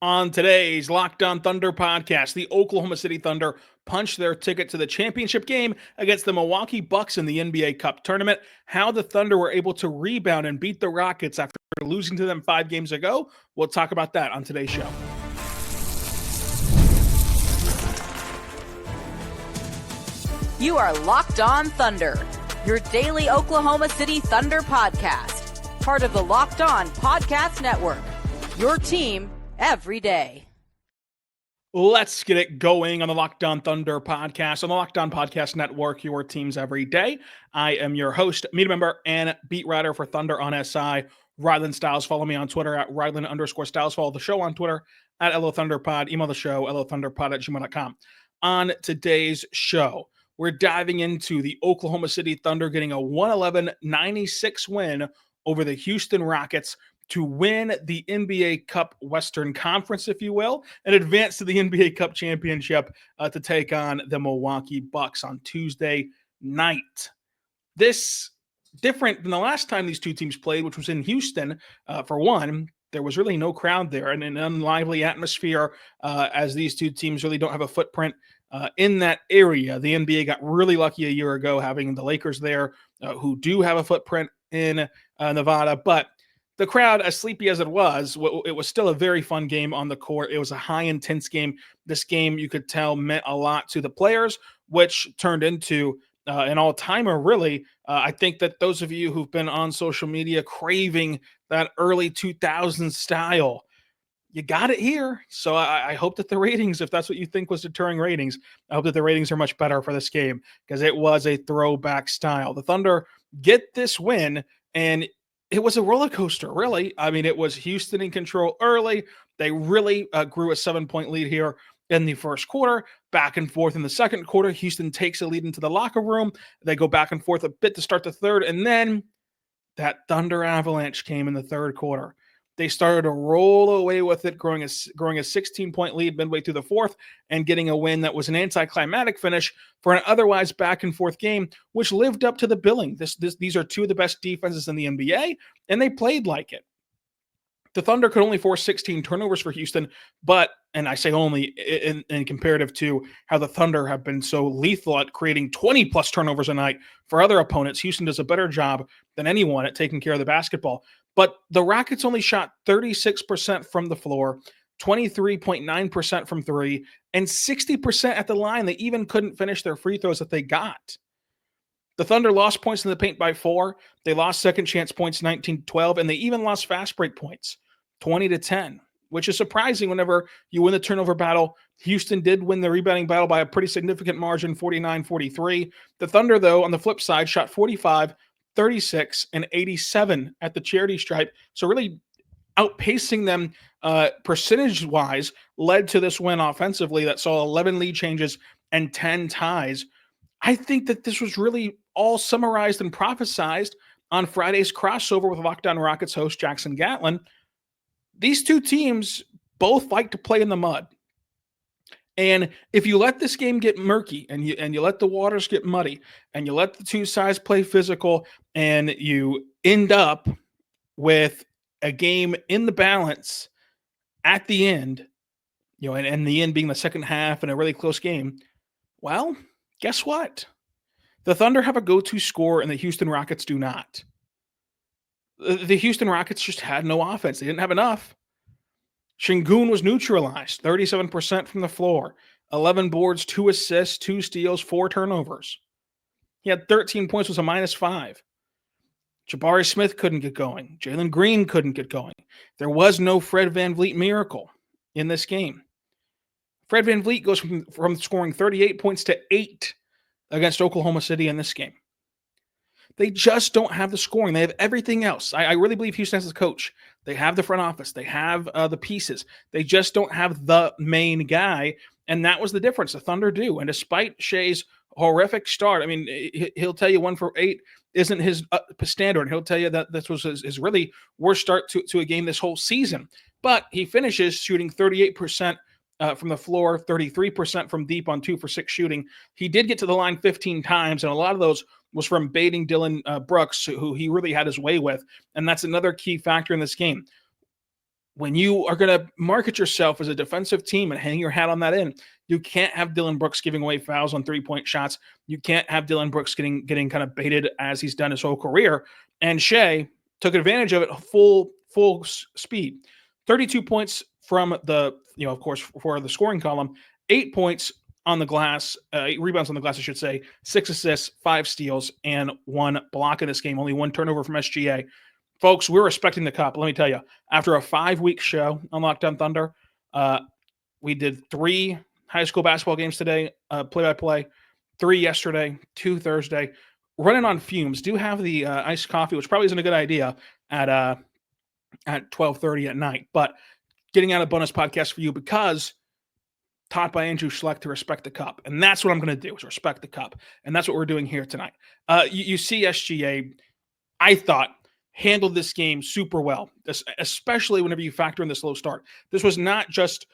On today's Locked On Thunder podcast, the Oklahoma City Thunder punched their ticket to the championship game against the Milwaukee Bucks in the NBA Cup tournament. How the Thunder were able to rebound and beat the Rockets after losing to them 5 games ago. We'll talk about that on today's show. You are Locked On Thunder, your daily Oklahoma City Thunder podcast. Part of the Locked On Podcast Network, your team every day. Let's get it going on the Locked On Thunder podcast, on the Locked On Podcast Network, your teams every day. I am your host, media member, and beat writer for Thunder on SI, Rylan Styles. Follow me on Twitter at Rylan_Styles. Follow the show on Twitter at LOThunderPod. Email the show, LOThunderPod@gmail.com. On today's show, we're diving into the Oklahoma City Thunder getting a 111-96 win over the Houston Rockets to win the NBA Cup Western Conference, if you will, and advance to the NBA Cup Championship to take on the Milwaukee Bucks on Tuesday night. This different than the last time these two teams played, which was in Houston. For one, there was really no crowd there and an unlively atmosphere as these two teams really don't have a footprint in that area. The NBA got really lucky a year ago having the Lakers there who do have a footprint in Nevada, but the crowd, as sleepy as it was still a very fun game on the court. It was a high intense game. This game, you could tell, meant a lot to the players, which turned into an all-timer, really. I think that those of you who've been on social media craving that early 2000s style, you got it here. So I hope that the ratings, if that's what you think was deterring ratings, I hope that the ratings are much better for this game because it was a throwback style. The Thunder get this win, and it was a roller coaster, really. I mean, it was Houston in control early. They really grew a 7-point lead here in the first quarter, back and forth in the second quarter. Houston takes a lead into the locker room. They go back and forth a bit to start the third, and then that Thunder avalanche came in the third quarter. They started to roll away with it, growing a 16-point lead midway through the fourth and getting a win that was an anticlimactic finish for an otherwise back-and-forth game, which lived up to the billing. These are two of the best defenses in the NBA, and they played like it. The Thunder could only force 16 turnovers for Houston, but, and I say only in comparative to how the Thunder have been so lethal at creating 20-plus turnovers a night for other opponents, Houston does a better job than anyone at taking care of the basketball. But the Rockets only shot 36% from the floor, 23.9% from three, and 60% at the line. They even couldn't finish their free throws that they got. The Thunder lost points in the paint by 4. They lost second chance points 19-12, and they even lost fast break points 20-10, which is surprising whenever you win the turnover battle. Houston did win the rebounding battle by a pretty significant margin, 49-43. The Thunder, though, on the flip side, shot 45, 36, and 87 at the charity stripe. So really outpacing them percentage-wise led to this win offensively that saw 11 lead changes and 10 ties. I think that this was really all summarized and prophesized on Friday's crossover with Locked On Rockets host Jackson Gatlin. These two teams both like to play in the mud. And if you let this game get murky and you let the waters get muddy and you let the two sides play physical and you end up with a game in the balance at the end, and the end being the second half and a really close game, well, guess what? The Thunder have a go-to scorer and the Houston Rockets do not. The Houston Rockets just had no offense. They didn't have enough. Şengün was neutralized, 37% from the floor, 11 boards, 2 assists, 2 steals, 4 turnovers. He had 13 points, was a -5. Jabari Smith couldn't get going. Jalen Green couldn't get going. There was no Fred VanVleet miracle in this game. Fred VanVleet goes from scoring 38 points to 8 against Oklahoma City in this game. They just don't have the scoring. They have everything else. I really believe Houston has a coach. They have the front office. They have the pieces. They just don't have the main guy, and that was the difference. The Thunder do. And despite Shai's horrific start, I mean, he'll tell you 1 for 8 isn't his standard. He'll tell you that this was his really worst start to a game this whole season. But he finishes shooting 38% from the floor, 33% from deep on 2 for 6 shooting. He did get to the line 15 times, and a lot of those was from baiting Dylan Brooks, who he really had his way with. And that's another key factor in this game. when you are going to market yourself as a defensive team and hang your hat on that end, you can't have Dillon Brooks giving away fouls on 3-point shots. You can't have Dillon Brooks getting kind of baited as he's done his whole career. And Shai took advantage of it full speed. 32 points from the, of course, for the scoring column, 8 points on the glass, 8 rebounds on the glass, I should say, 6 assists, 5 steals, and 1 block in this game. Only 1 turnover from SGA. Folks, we're respecting the cup. Let me tell you, after a 5-week show on Locked On Thunder, we did 3 high school basketball games today, play-by-play, 3 yesterday, 2 Thursday. Running on fumes. Do have the iced coffee, which probably isn't a good idea at 12:30 at night, but getting out a bonus podcast for you because taught by Andrew Schlecht to respect the cup. And that's what I'm going to do, is respect the cup. And that's what we're doing here tonight. You see SGA, I thought, handled this game super well, especially whenever you factor in the slow start. This was not just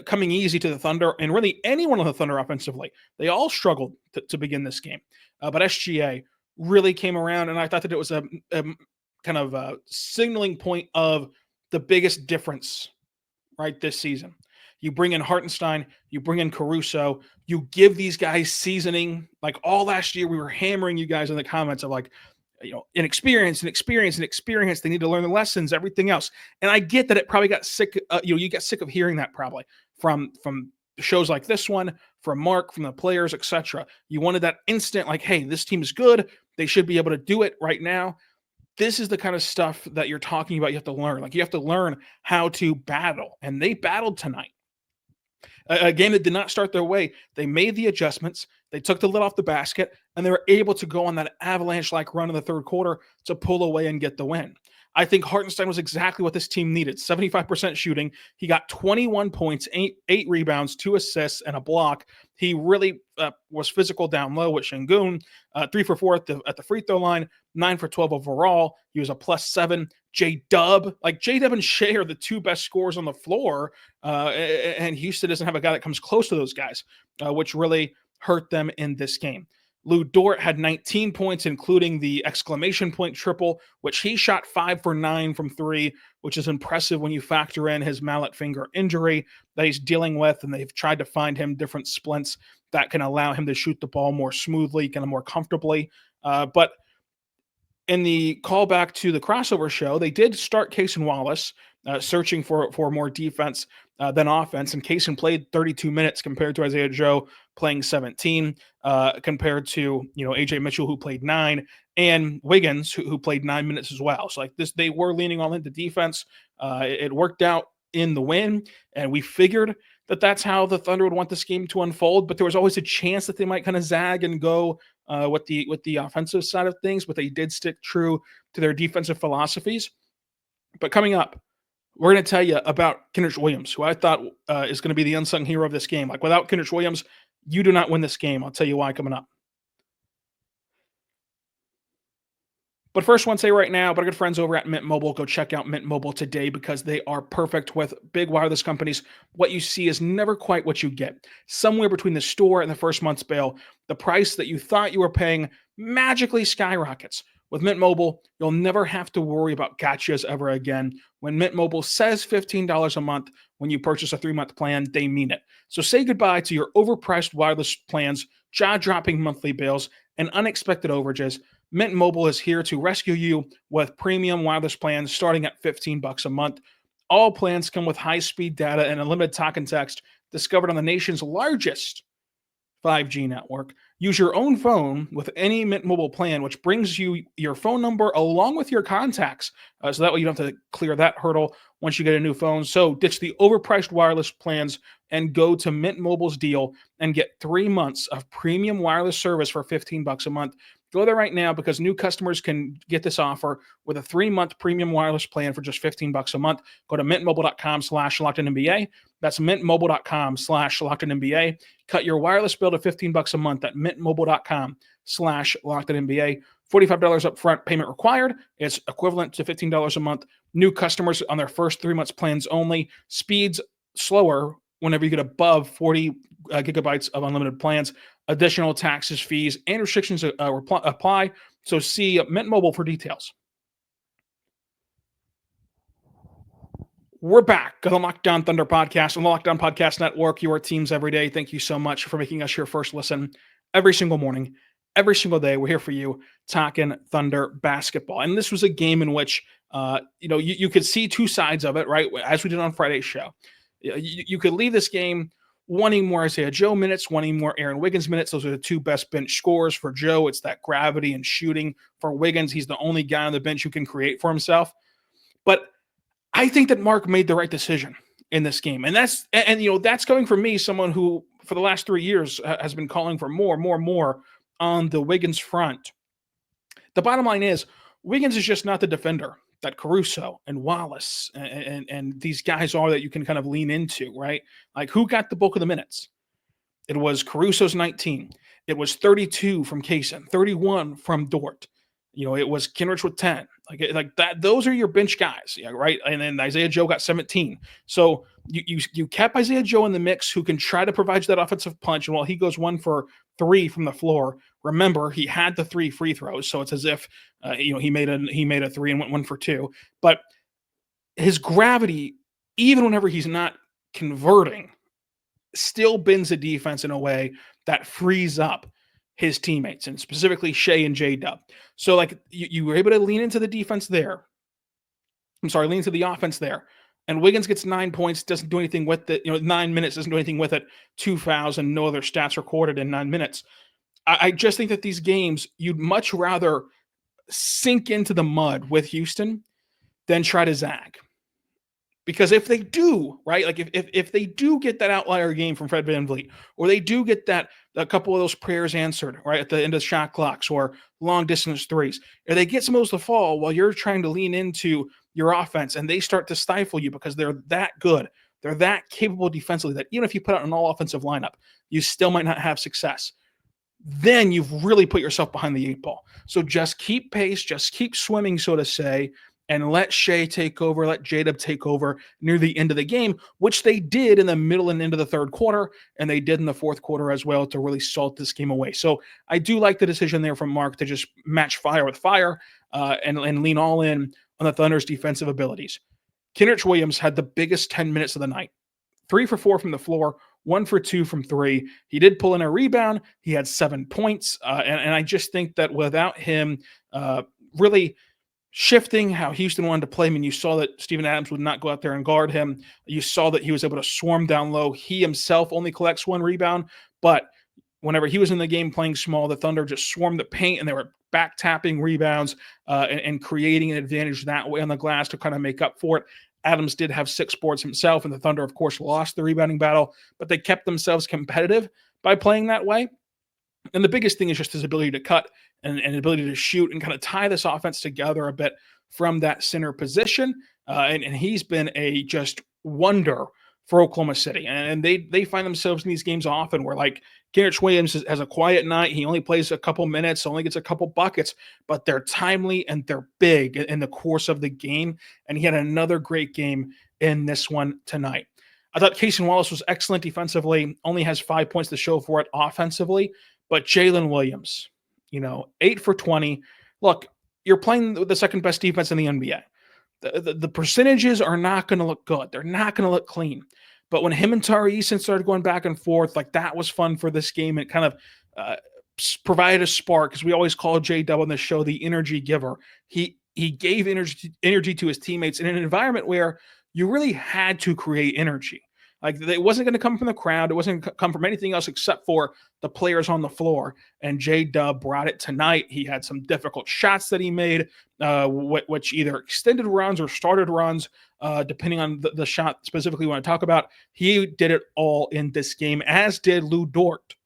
coming easy to the Thunder, and really anyone on the Thunder offensively. They all struggled to begin this game. But SGA really came around, and I thought that it was a kind of a signaling point of the biggest difference right this season. You bring in Hartenstein, you bring in Caruso, you give these guys seasoning. Like all last year, we were hammering you guys in the comments of like, inexperience. They need to learn the lessons, everything else. And I get that it probably got sick. You get sick of hearing that probably from shows like this one, from Mark, from the players, etc. You wanted that instant, like, hey, this team is good. They should be able to do it right now. This is the kind of stuff that you're talking about. You have to learn. Like, you have to learn how to battle. And they battled tonight. A game that did not start their way. They made the adjustments. They took the lid off the basket, and they were able to go on that avalanche-like run in the third quarter to pull away and get the win. I think Hartenstein was exactly what this team needed. 75% shooting. He got 21 points, 8 rebounds, 2 assists, and a block. He really was physical down low with Şengün. 3 for 4 at the free throw line, 9 for 12 overall. He was a +7. J-Dub, like J-Dub and Shai are the 2 best scorers on the floor, and Houston doesn't have a guy that comes close to those guys, which really hurt them in this game. Lou Dort had 19 points, including the exclamation point triple, which he shot 5 for 9 from 3, which is impressive when you factor in his mallet finger injury that he's dealing with, and they've tried to find him different splints that can allow him to shoot the ball more smoothly, kind of more comfortably. But in the callback to the crossover show, they did start Cason Wallace, searching for more defense than offense. And Cason played 32 minutes compared to Isaiah Joe playing 17, compared to, AJ Mitchell, who played 9, and Wiggins, who played 9 minutes as well. So like this, they were leaning all into defense. It worked out in the win, and we figured that that's how the Thunder would want this game to unfold. But there was always a chance that they might kind of zag and go with the offensive side of things, but they did stick true to their defensive philosophies. But coming up, we're going to tell you about Kenrich Williams, who I thought is going to be the unsung hero of this game. Like, without Kenrich Williams, you do not win this game. I'll tell you why coming up. But first, I want to say right now, but our good friends over at Mint Mobile, go check out Mint Mobile today because they are perfect with big wireless companies. What you see is never quite what you get. Somewhere between the store and the first month's bill, the price that you thought you were paying magically skyrockets. With Mint Mobile, you'll never have to worry about gotchas ever again. When Mint Mobile says $15 a month when you purchase a 3-month plan, they mean it. So say goodbye to your overpriced wireless plans, jaw-dropping monthly bills, and unexpected overages. Mint Mobile is here to rescue you with premium wireless plans starting at $15 a month. All plans come with high-speed data and unlimited talk and text discovered on the nation's largest 5G network. Use your own phone with any Mint Mobile plan, which brings you your phone number along with your contacts. So that way you don't have to clear that hurdle once you get a new phone. So ditch the overpriced wireless plans and go to Mint Mobile's deal and get 3 months of premium wireless service for $15 a month. Go there right now because new customers can get this offer with a 3-month premium wireless plan for just $15 a month. Go to mintmobile.com/LockedOnNBA. That's mintmobile.com/LockedOnNBA. Cut your wireless bill to $15 a month at mintmobile.com/LockedOnNBA. $45 upfront payment required. It's equivalent to $15 a month. New customers on their first 3 months plans only. Speeds slower whenever you get above 40 gigabytes of unlimited plans. Additional taxes, fees, and restrictions apply. So see Mint Mobile for details. We're back on the Locked On Thunder podcast on the Locked On Podcast Network, your teams every day. Thank you so much for making us your first listen every single morning, every single day. We're here for you talking Thunder basketball. And this was a game in which, you could see two sides of it, right? As we did on Friday's show. You could leave this game wanting more Isaiah Joe minutes, wanting more Aaron Wiggins minutes. Those are the two best bench scorers for Joe. It's that gravity and shooting. For Wiggins, he's the only guy on the bench who can create for himself. But I think that Mark made the right decision in this game. And that's coming from me, someone who for the last 3 years has been calling for more on the Wiggins front. The bottom line is Wiggins is just not the defender that Caruso and Wallace and these guys are that you can kind of lean into, right? Like, who got the bulk of the minutes? It was Caruso's 19. It was 32 from Kaysen, 31 from Dort. It was Kenrich with 10. Like that. Those are your bench guys, right? And then Isaiah Joe got 17. So you kept Isaiah Joe in the mix, who can try to provide that offensive punch. And while he goes 1 for 3 from the floor, remember he had the 3 free throws, so it's as if he made a 3 and went 1 for 2. But his gravity, even whenever he's not converting, still bends the defense in a way that frees up his teammates, and specifically Shai and J-Dub. So like you were able to lean into the defense there. Lean into the offense there. And Wiggins gets 9 points, doesn't do anything with it. 9 minutes doesn't do anything with it. 2 fouls and no other stats recorded in 9 minutes. I just think that these games, you'd much rather sink into the mud with Houston than try to zag. Because if they do, right, like if they do get that outlier game from Fred VanVleet, or they do get a couple of those prayers answered, right, at the end of shot clocks or long distance threes, if they get some of those to fall while you're trying to lean into your offense and they start to stifle you because they're that good, they're that capable defensively that even if you put out an all offensive lineup, you still might not have success. Then you've really put yourself behind the 8 ball. So just keep pace, just keep swimming, so to say, and let Shai take over, let J-Dub take over near the end of the game, which they did in the middle and end of the third quarter, and they did in the fourth quarter as well to really salt this game away. So I do like the decision there from Mark to just match fire with fire and lean all in on the Thunder's defensive abilities. Kenrich Williams had the biggest 10 minutes of the night. 3 for 4 from the floor, 1 for 2 from 3. He did pull in a rebound. He had 7 points. And I just think that without him really shifting how Houston wanted to play him, and you saw that Steven Adams would not go out there and guard him. You saw that he was able to swarm down low. He himself only collects 1 rebound, but whenever he was in the game playing small, the Thunder just swarmed the paint, and they were back tapping rebounds and creating an advantage that way on the glass to kind of make up for it. Adams did have 6 boards himself, and the Thunder, of course, lost the rebounding battle, but they kept themselves competitive by playing that way. And the biggest thing is just his ability to cut and ability to shoot and kind of tie this offense together a bit from that center position. And he's been a just wonder for Oklahoma City. And they find themselves in these games often where, like, Kenrich Williams has a quiet night. He only plays a couple minutes, only gets a couple buckets, but they're timely and they're big in the course of the game. And he had another great game in this one tonight. I thought Kaysen Wallace was excellent defensively, only has 5 points to show for it offensively. But Jalen Williams, 8 for 20. Look, you're playing the second best defense in the NBA. The percentages are not going to look good. They're not going to look clean. But when him and Tari Eason started going back and forth, like, that was fun for this game. It kind of provided a spark, because we always call J-Dub on the show the energy giver. He gave energy to his teammates in an environment where you really had to create energy. Like, it wasn't going to come from the crowd. It wasn't going to come from anything else except for the players on the floor. And J-Dub brought it tonight. He had some difficult shots that he made, which either extended runs or started runs, depending on the shot specifically you want to talk about. He did it all in this game, as did Lu Dort.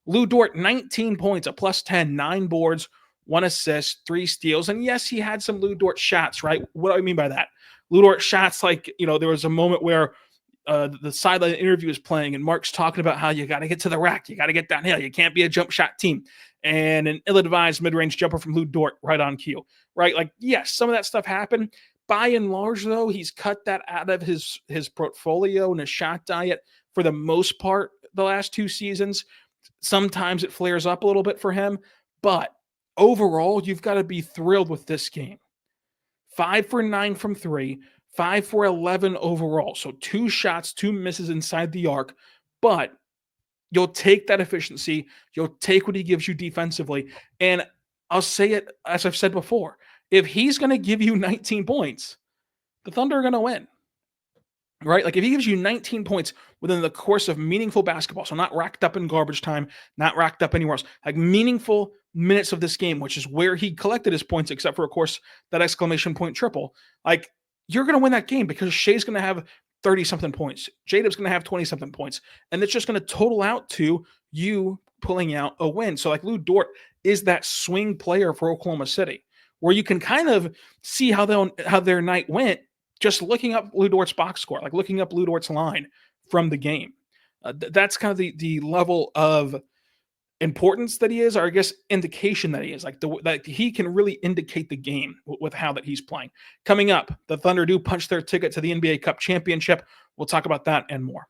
Lu Dort, 19 points, a plus 10, 9 boards, 1 assist, 3 steals. And yes, he had some Lu Dort shots, right? What do I mean by that? Lu Dort shots, like, there was a moment where the sideline interview is playing, and Mark's talking about how you got to get to the rack, you got to get downhill, you can't be a jump shot team, and an ill-advised mid-range jumper from Lu Dort right on cue, right? Like, yes, some of that stuff happened. By and large, though, he's cut that out of his portfolio and his shot diet for the most part the last 2 seasons. Sometimes it flares up a little bit for him, but overall, you've got to be thrilled with this game. 5 for 9 from 3, 5 for 11 overall. So 2 shots, 2 misses inside the arc, but you'll take that efficiency. You'll take what he gives you defensively. And I'll say it as I've said before. If he's going to give you 19 points, the Thunder are going to win. Right? Like if he gives you 19 points within the course of meaningful basketball, so not racked up in garbage time, not racked up anywhere else, like meaningful minutes of this game, which is where he collected his points, except for, of course, that exclamation point triple. Like you're going to win that game because Shai's going to have 30 something points. Jadab's going to have 20 something points. And it's just going to total out to you pulling out a win. So like Lu Dort is that swing player for Oklahoma City, where you can kind of see how their night went just looking up Lu Dort's box score, like looking up Lu Dort's line from the game. That's kind of the level of importance that he is, or I guess indication that he is, like that he can really indicate the game with how that he's playing. Coming up, the Thunder do punch their ticket to the NBA Cup championship. We'll talk about that and more.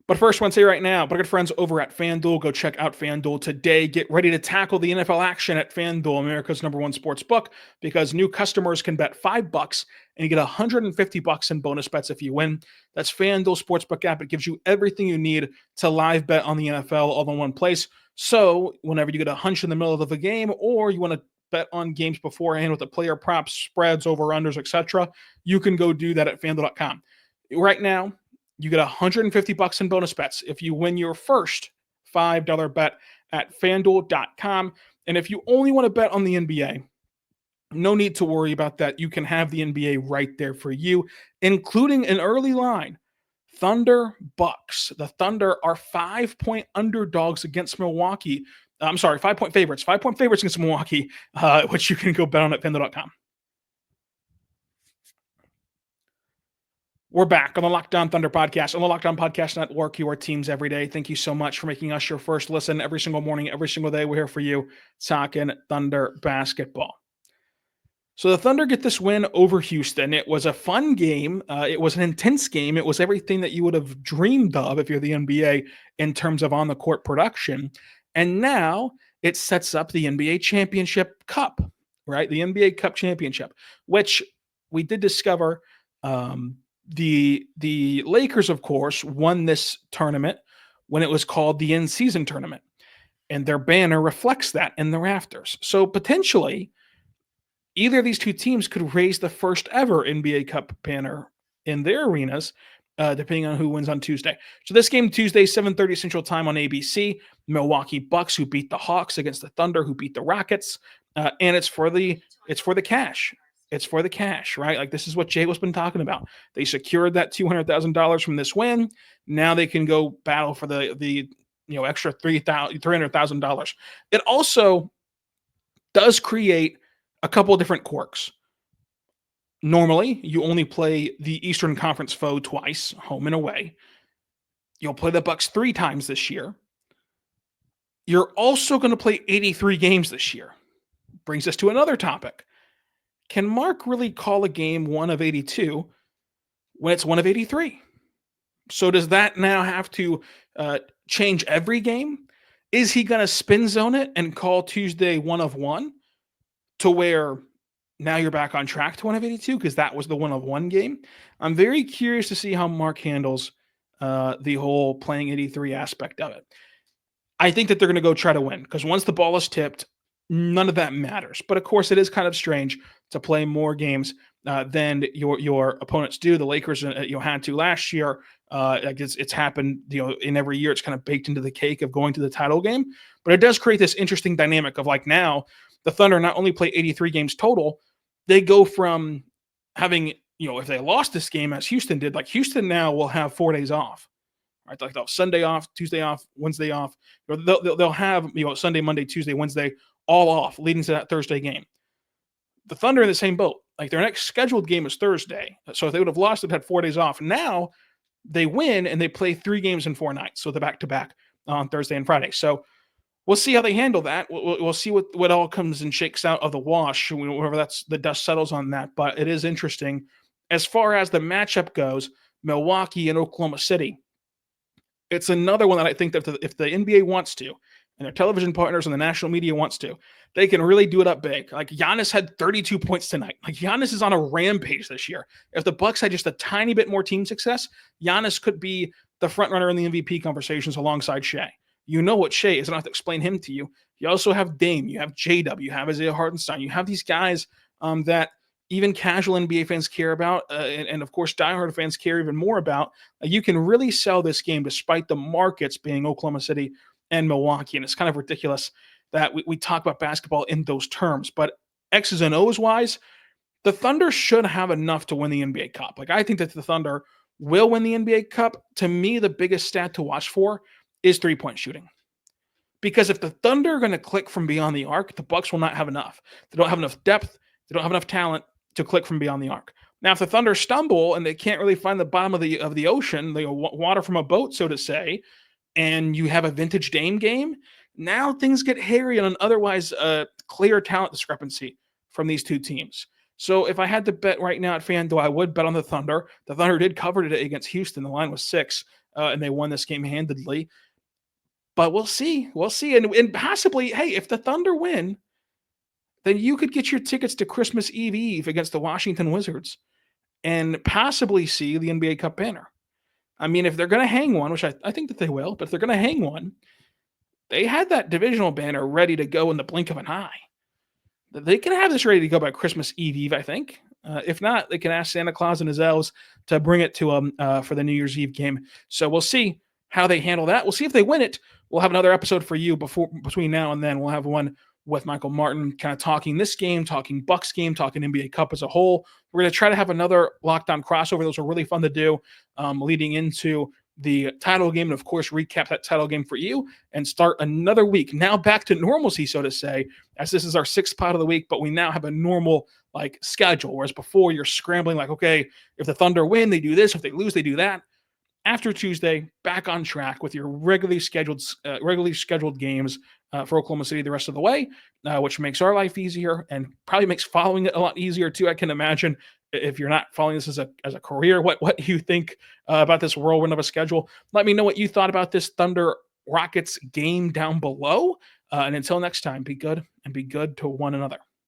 But first, I want to say right now, my good friends over at FanDuel, go check out FanDuel today. Get ready to tackle the NFL action at FanDuel, America's #1 sports book, because new customers can bet $5 and you get $150 in bonus bets if you win. That's FanDuel Sportsbook app. It gives you everything you need to live bet on the NFL all in one place. So whenever you get a hunch in the middle of a game, or you want to bet on games beforehand with the player props, spreads, over-unders, etc., you can go do that at FanDuel.com. Right now, you get $150 in bonus bets if you win your first $5 bet at FanDuel.com. And if you only want to bet on the NBA, no need to worry about that. You can have the NBA right there for you, including an early line. Thunder Bucks. The Thunder are 5-point underdogs against Milwaukee. 5-point favorites. 5-point favorites against Milwaukee, which you can go bet on at FanDuel.com. We're back on the Locked On Thunder podcast, on the Locked On Podcast Network, your teams every day. Thank you so much for making us your first listen every single morning, every single day. We're here for you, talking Thunder basketball. So the Thunder get this win over Houston. It was a fun game. It was an intense game. It was everything that you would have dreamed of if you're the NBA in terms of on-the-court production. And now it sets up the NBA Championship Cup, right? The NBA Cup Championship, which we did discover the Lakers, of course, won this tournament when it was called the in-season tournament, and their banner reflects that in the rafters. So potentially, either of these two teams could raise the first ever NBA Cup banner in their arenas, depending on who wins on Tuesday. So this game Tuesday, 7:30 Central Time on ABC. Milwaukee Bucks, who beat the Hawks, against the Thunder, who beat the Rockets, and it's for the cash. It's for the cash, right? Like this is what Jay was been talking about. They secured that $200,000 from this win. Now they can go battle for the extra $300,000. It also does create a couple of different quirks. Normally, you only play the Eastern Conference foe twice, home and away. You'll play the Bucks 3 times this year. You're also going to play 83 games this year. Brings us to another topic. Can Mark really call a game 1 of 82 when it's 1 of 83? So does that now have to change every game? Is he going to spin zone it and call Tuesday 1 of 1 to where now you're back on track to 1 of 82 because that was the 1 of 1 game? I'm very curious to see how Mark handles the whole playing 83 aspect of it. I think that they're going to go try to win because once the ball is tipped, none of that matters. But of course, it is kind of strange to play more games than your opponents do. The Lakers had to last year. It's happened in every year. It's kind of baked into the cake of going to the title game. But it does create this interesting dynamic of like now the Thunder not only play 83 games total, they go from having if they lost this game as Houston did, like Houston now will have 4 days off. Right, like they'll have Sunday off, Tuesday off, Wednesday off. They'll have Sunday, Monday, Tuesday, Wednesday all off, leading to that Thursday game. The Thunder are in the same boat. Like their next scheduled game is Thursday, so if they would have lost, they'd had 4 days off. Now they win and they play 3 games in 4 nights, so the back-to-back on Thursday and Friday. So we'll see how they handle that. We'll see what all comes and shakes out of the wash, whenever the dust settles on that. But it is interesting as far as the matchup goes. Milwaukee and Oklahoma City. It's another one that I think that if the NBA wants to, and their television partners and the national media wants to, they can really do it up big. Like Giannis had 32 points tonight. Like Giannis is on a rampage this year. If the Bucks had just a tiny bit more team success, Giannis could be the front runner in the MVP conversations alongside Shai. You know what Shai is. I don't have to explain him to you. You also have Dame. You have JW. You have Isaiah Hartenstein. You have these guys that even casual NBA fans care about, and of course diehard fans care even more about. You can really sell this game despite the markets being Oklahoma City and Milwaukee. And it's kind of ridiculous that we talk about basketball in those terms. But X's and O's wise, the Thunder should have enough to win the NBA Cup. Like I think that the Thunder will win the NBA Cup. To me, the biggest stat to watch for is 3-point shooting. Because if the Thunder are going to click from beyond the arc, the Bucks will not have enough. They don't have enough depth. They don't have enough talent to click from beyond the arc. Now, if the Thunder stumble and they can't really find the bottom of the ocean, the water from a boat, so to say, and you have a vintage Dame game, now things get hairy on an otherwise clear talent discrepancy from these two teams. So if I had to bet right now at FanDuel, I would bet on the Thunder. The Thunder did cover today against Houston. The line was 6, and they won this game handedly. But we'll see. We'll see. And possibly, hey, if the Thunder win, then you could get your tickets to Christmas Eve against the Washington Wizards and possibly see the NBA Cup banner. I mean, if they're going to hang one, which I think that they will, but if they're going to hang one, they had that divisional banner ready to go in the blink of an eye. They can have this ready to go by Christmas Eve, I think. If not, they can ask Santa Claus and his elves to bring it to them for the New Year's Eve game. So we'll see how they handle that. We'll see if they win it. We'll have another episode for you between now and then. We'll have one with Michael Martin kind of talking this game, talking Bucks game, talking NBA Cup as a whole. We're going to try to have another lockdown crossover. Those are really fun to do leading into the title game, and of course recap that title game for you and start another week now back to normalcy, so to say, as this is our 6th pod of the week, but we now have a normal like schedule, whereas before you're scrambling like, okay, if the Thunder win, they do this, if they lose, they do that. After Tuesday, back on track with your regularly scheduled games for Oklahoma City the rest of the way, which makes our life easier and probably makes following it a lot easier too. I can imagine if you're not following this as a career, what you think about this whirlwind of a schedule. Let me know what you thought about this Thunder Rockets game down below. And until next time, be good and be good to one another.